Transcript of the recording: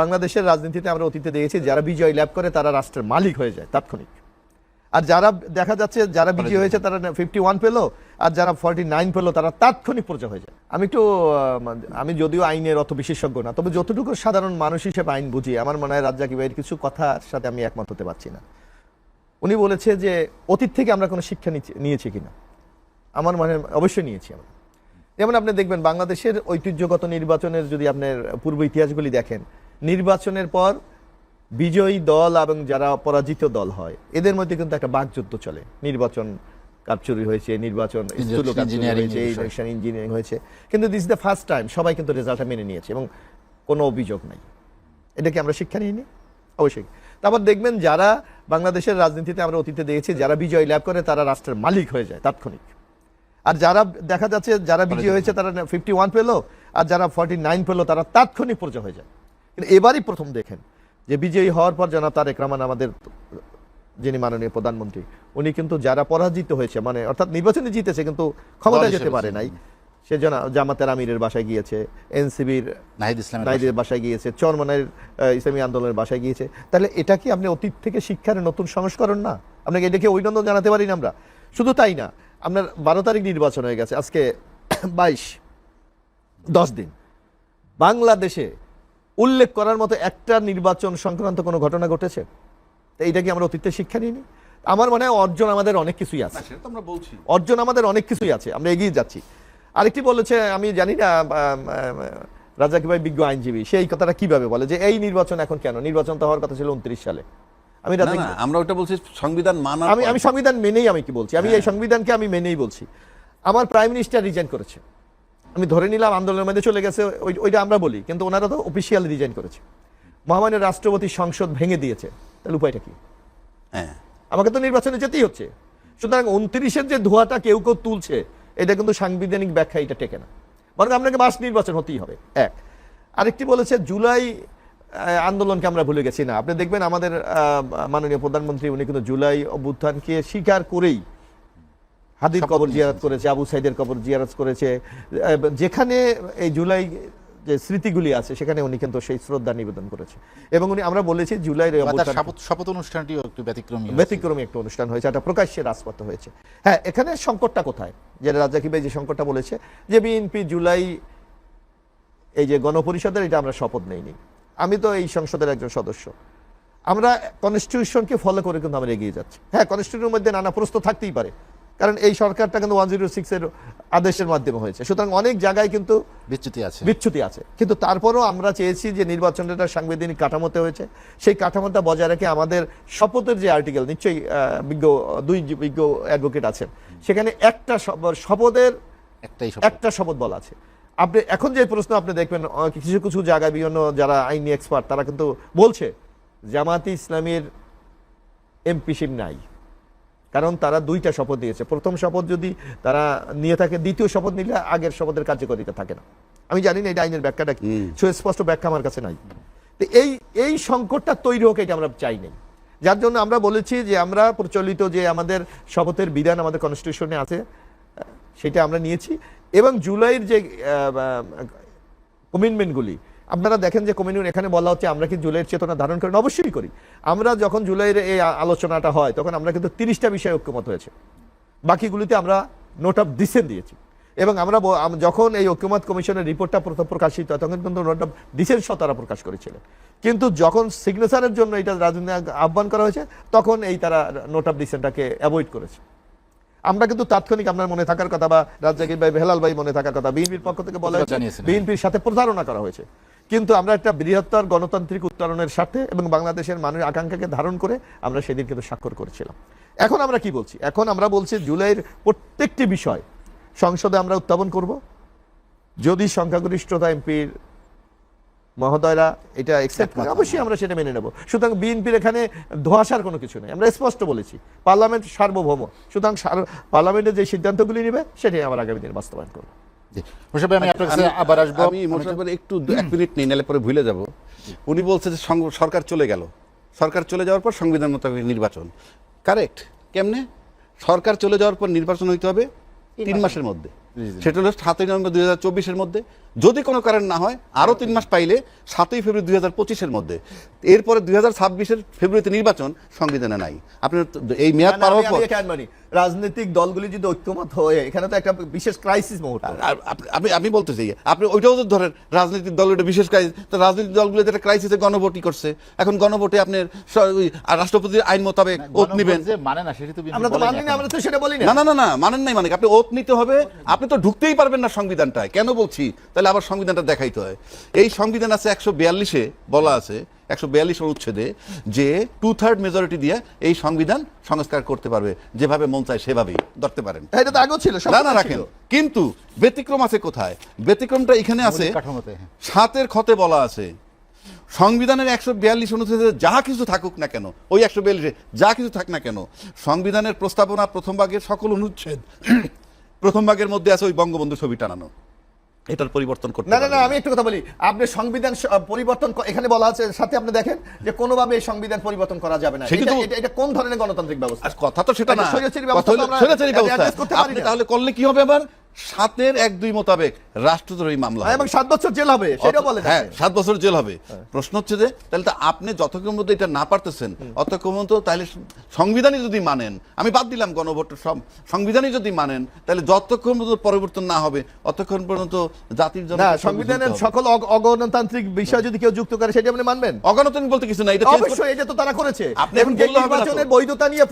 বাংলাদেশের রাজনীতিতে আমরা অতীতে দেখেছি যারা বিজয় লাভ করে তারা রাষ্ট্রের মালিক হয়ে যায় তাৎক্ষণিক, আর যারা দেখা যাচ্ছে যারা বিজয় হয়েছে তারা 51 পেল আর যারা 49 পেল তারা তাৎক্ষণিক পর্যায়ে হয়ে যায়। আমি যদিও আইনের অত বিশেষজ্ঞ না, তবে যতটুকু সাধারণ মানুষ হিসেবে আইন বুঝি, আমার মনে হয় রাজ্জাকি ভাইয়ের কিছু কথার সাথে আমি একমত হতে পারছি না। উনি বলেছে যে অতীত থেকে আমরা কোনো শিক্ষা নিয়েছি কিনা, আমার মনে অবশ্যই নিয়েছি আমরা। যেমন আপনি দেখবেন বাংলাদেশের ঐতিহ্যগত নির্বাচনের যদি আপনার পূর্ব ইতিহাসগুলি দেখেন, নির্বাচনের পর বিজয়ী দল এবং যারা পরাজিত দল হয় এদের মধ্যে কিন্তু একটা বাকযুদ্ধ চলে। নির্বাচন কারচুরি হয়েছে, নির্বাচন ইঞ্জিনিয়ারিং হয়েছে, কিন্তু this is the first time সবাই কিন্তু রেজাল্টটা মেনে নিয়েছে এবং কোনো অভিযোগ নাই। এটা কি আমরা শিক্ষা নিইনি? অবশ্যই। তারপর দেখবেন যারা বাংলাদেশের রাজনীতিতে আমরা অতীতে দেখেছি যারা বিজয় লাভ করে তারা রাষ্ট্রের মালিক হয়ে যায় তাৎক্ষণিক, আর যারা দেখা যাচ্ছে যারা বিজয়ী হয়েছে তারা 51 পেল আর যারা 49 পেল তারা তাৎক্ষণিক পর্যায়ে হয়ে যায়। কিন্তু এবারই প্রথম দেখেন যে বিজয়ী হওয়ার পর জনাব তারেক রহমান আমাদের যিনি মাননীয় প্রধানমন্ত্রী, উনি কিন্তু যারা পরাজিত হয়েছে মানে অর্থাৎ নির্বাচনে জিতেছে কিন্তু ক্ষমতায় যেতে পারে নাই, সে জামাতের আমিরের বাসায় গিয়েছে, এনসিবির নাহিদের বাসায় গিয়েছে, চরমনের ইসলামী আন্দোলনের বাসায় গিয়েছে। তাহলে এটা কি আপনি অতীত থেকে শিক্ষার নতুন সংস্করণ না? আপনাকে এটাকে অভিনন্দন জানাতে পারি না আমরা? শুধু তাই না, আপনার 12 তারিখ নির্বাচন হয়ে গেছে, আজকে 10 দিন। বাংলাদেশে উল্লেখ করার মতো একটা নির্বাচন সংক্রান্ত কোনো ঘটনা ঘটেছে? তো এইটা কি আমরা অতীতে শিক্ষা নিইনি? আমার মনে হয় অর্জন আমাদের অনেক কিছুই আছে, অর্জন আমাদের অনেক কিছুই আছে, আমরা এগিয়ে যাচ্ছি। আরেকটি বলেছে, আমি জানি না রাজ্জাকি ভাই বিজ্ঞ আইনজীবী, সেই কথাটা কিভাবে বলে যে এই নির্বাচন এখন কেন? নির্বাচন তো হওয়ার কথা ছিল 29 সালে। আমরা ওটা বলছি সংবিধান মানা, আমি সংবিধান মেনেই আমি কি বলছি, আমি এই সংবিধানকে আমি মেনেই বলছি। আমার প্রাইম মিনিস্টার রিজাইন করেছে, আমি ধরে নিলাম আন্দোলনের মধ্যে চলে গেছে, ওইটা আমরা বলি, কিন্তু ওনারা তো অফিসিয়ালি রিজাইন করেছে। মহামান্য রাষ্ট্রপতি সংসদ ভেঙে দিয়েছে, তাহলে উপায়টা কি? আমাকে তো নির্বাচনে যেতেই হচ্ছে। সুতরাং 29-এর যে ধোঁয়াটা কেউ কেউ তুলছে, এটা কিন্তু সাংবিধানিক ব্যাখ্যা এটা টেকে না, বরং আপনাকে মাস নির্বাচন হতেই হবে। এক। আরেকটি বলেছে জুলাই আন্দোলনকে আমরা ভুলে গেছি না। আপনি দেখবেন আমাদের মাননীয় প্রধানমন্ত্রী উনি কিন্তু জুলাই অভ্যুত্থানকে স্বীকার করেই হাদির কবর জিয়ারত করেছে, আবু সাইদের কবর জিয়ারত করেছে, যেখানে এই জুলাই যে স্মৃতিগুলি আছে সেখানে উনি কিন্তু সেই শ্রদ্ধা নিবেদন করেছে। এবং উনি আমরা বলেছি জুলাইয়ের শপথ অনুষ্ঠানটিও একটু ব্যতিক্রমী একটা অনুষ্ঠান হয়েছে, একটা প্রকাশ্যে রাজপথ হয়েছে। হ্যাঁ, এখানে সংকটটা কোথায়? যে রাজ্জাকি ভাই যে সংকটটা বলেছে যে বিএনপি জুলাই এই যে গণপরিষদের, এটা আমরা শপথ নেইনি। আমি তো এই সংসদের একজন সদস্য, আমরা কনস্টিটিউশনকে ফলো করে কিন্তু আমরা এগিয়ে যাচ্ছি। হ্যাঁ, কনস্টিটিউশনের মধ্যে নানা প্রশ্ন থাকতেই পারে, কারণ এই সরকারটা কিন্তু 106-এর আদেশের মাধ্যমে হয়েছে, সুতরাং অনেক জায়গায় কিন্তু বিচ্যুতি আছে। কিন্তু তারপরও আমরা চেয়েছি যে নির্বাচনটা সাংবিধানিক কাঠামোতে হয়েছে, সেই কাঠামোটা বজায় রেখে আমাদের শপথের যে আর্টিকেল, নিশ্চয়ই দুই বিজ্ঞ অ্যাডভোকেট আছেন, সেখানে একটা শপথের একটা শপথ বলা আছে। আপনি এখন যে প্রশ্ন আপনি দেখবেন কিছু কিছু জায়গায় বিভিন্ন যারা আইনি এক্সপার্ট তারা কিন্তু বলছে জামায়াতে ইসলামীর এমপিশিপ নাই, কারণ তারা 2টা শপথ দিয়েছে। প্রথম শপথ যদি তারা নিয়ে থাকে, দ্বিতীয় শপথ নিলে আগের শপথের কার্যকারিতা থাকে না। আমি জানি না এটা আইনের ব্যাখ্যাটা কি, সুস্পষ্ট ব্যাখ্যা আমার কাছে নাই। তো এই সংকটটা তৈরি হোক, এটা আমরা চাই নাই। যার জন্য আমরা বলেছি যে আমরা প্রচলিত যে আমাদের শপথের বিধান আমাদের কনস্টিটিউশনে আছে সেটা আমরা নিয়েছি। এবং জুলাইয়ের যে কমিটমেন্টগুলি আপনারা দেখেন যে কমিটমেন্ট এখানে বলা হচ্ছে আমরা কি জুলাইয়ের চেতনা ধারণ করেন? অবশ্যই করি। আমরা যখন জুলাইয়ের এই আলোচনাটা হয় তখন আমরা কিন্তু 30টা বিষয়ে ঐক্যমত হয়েছে, বাকিগুলিতে আমরা নোট অফ ডিসেন্ট দিয়েছি। এবং আমরা যখন এই ঐক্যমত কমিশনের রিপোর্টটা প্রথম প্রকাশিত হয় তখন কিন্তু নোট অফ ডিসেন্ট তারা প্রকাশ করেছিলেন, কিন্তু যখন সিগনেচারের জন্য এটা রাজনীতি আহ্বান করা হয়েছে তখন এই তারা নোট অফ ডিসেন্টটাকে অ্যাভয়েড করেছে। আমরা কিন্তু তাৎক্ষণিক আপনার মনে থাকার কথা বা রাজ্জাকি ভাই বেলাল ভাই মনে থাকার কথা, বিএনপির পক্ষ থেকে বলা হয়েছে বিএনপির সাথে প্রতারণা করা হয়েছে, কিন্তু আমরা একটা বৃহত্তর গণতান্ত্রিক উত্তরণের সাথে এবং বাংলাদেশের মানুষের আকাঙ্ক্ষাকে ধারণ করে আমরা সেদিন কিন্তু স্বাক্ষর করেছিলাম। এখন আমরা কি বলছি? এখন আমরা বলছি জুলাইয়ের প্রত্যেকটি বিষয় সংসদে আমরা উত্থাপন করব, যদি সংখ্যাগরিষ্ঠতা এমপির মহোদয়রা এটা অ্যাকসেপ্ট করে অবশ্যই আমরা সেটা মেনে নেব। সুতরাং বিএনপির এখানে ধোঁয়াশার কোনো কিছু নেই, আমরা স্পষ্ট বলেছি পার্লামেন্ট সার্বভৌম, সুতরাং পার্লামেন্টের যে সিদ্ধান্তগুলি নেবে সেটাই আমরা আগামী দিনে বাস্তবায়ন করব। আমি আপনার কাছে আবার আসবো, আমি মোশাররফের একটু 1 মিনিট নেই, নাহলে পরে ভুলে যাব। উনি বলছে যে সরকার চলে গেল, সরকার চলে যাওয়ার পর সংবিধান মোতাবেক নির্বাচন। কারেক্ট। কেমনে? সরকার চলে যাওয়ার পর নির্বাচন হইতে হবে 3 মাসের মধ্যে। সেটা হলো 7ই নভেম্বর 2024-এর মধ্যে, যদি কোনো কারণ না হয় আরো 3 মাস পাইলে 7ই ফেব্রুয়ারি 2025-এর মধ্যে। এরপরে 2026-এর ফেব্রুয়ারিতে নির্বাচন, সংবিধানে নাই। আপনার এই মেয়াদ পার হওয়ার পর রাজনৈতিক দলগুলি যদি ঐক্যমত হয়ে, এখানে তো একটা বিশেষ ক্রাইসিস মুহূর্ত। আমি বলতে চাই, আপনি ওইটাও তো ধরেন রাজনৈতিক দল, এটা বিশেষ ক্রাইসিস, তো রাজনৈতিক দলগুলো যেটা ক্রাইসিসে গণভোটই করছে, এখন গণভোটে আপনার রাষ্ট্রপতির আইন মোতাবেক ওত নেবেন। যে মানে না সেটা তো আমরা তো মানি না, আমরা তো সেটা বলি না। না মানেন নাই, মানে আপনি ওত নিতে হবে, আপনি তো ঢুকতেই পারবেন না সংবিধানটায়। কেন বলছি, তাহলে আবার সংবিধানটা দেখাইতে হয়। এই সংবিধান আছে 142-এ বলা আছে, 142 অনুচ্ছেদে, যে 2/3 মেজরিটি দিয়ে এই সংবিধান সংস্কার করতে পারবে, যেভাবে মন চায় সেভাবেই ধরতে পারেন। এটা তো আগেও ছিল, না রাখেন, কিন্তু ব্যতিক্রম আছে কোথায়? ব্যতিক্রমটা এখানে আছে, কাঠামোতে। 7-এর খতে বলা আছে সংবিধানের 142 অনুচ্ছেদে যা কিছু থাকুক না কেন, ওই 142-এ যা কিছু থাক না কেন, সংবিধানের প্রস্তাবনা প্রথম ভাগের সকল অনুচ্ছেদ প্রথম ভাগের মধ্যে আছে ওই বঙ্গবন্ধু ছবি টানানো, এটার পরিবর্তন করতে না পারবেন আমি একটু কথা বলি। আপনি সংবিধান পরিবর্তন এখানে বলা আছে, সাথে আপনি দেখেন যে কোনোভাবে এই সংবিধান পরিবর্তন করা যাবে না। এটা কোন ধরনের গণতান্ত্রিক ব্যবস্থা? আর কথা তো সেটা না, স্বৈরাচারী ব্যবস্থা কথা হলো তো আমরা স্বৈরাচারী ব্যবস্থা। adjust করতে পারি আপনি না। তাহলে করলে কি হবে? আবার 7-এর 1-2 মোতাবেক রাষ্ট্রদ্রোহী মামলা হবে। এবং 7 বছর জেল হবে, সেটা বলে। হ্যাঁ, 7 বছর জেল হবে। প্রশ্ন হচ্ছে যে তাহলে তো আপনি যতক্ষণ মধ্যে এটা না পারতেছেন অতক্ষণ পর্যন্ত, তাহলে সংবিধানই যদি মানেন, আমি বাদ দিলাম গণভোট, সংবিধানই যদি মানেন, তাহলে যতক্ষণ পর্যন্ত পরিবর্তন না হবে অতক্ষণ পর্যন্ত জাতির জন্য না, সংবিধানের সকল অগণতান্ত্রিক বিষয় যদি কেউ যুক্ত করে, সেটা আপনি মানবেন? অগণতান্ত্রিক বলতে কিছু না, এটা অবশ্যই, এটা তো তারা করেছে। আপনি এখন বললে হবে না তো। নির্বাচনের বৈধতা নিয়ে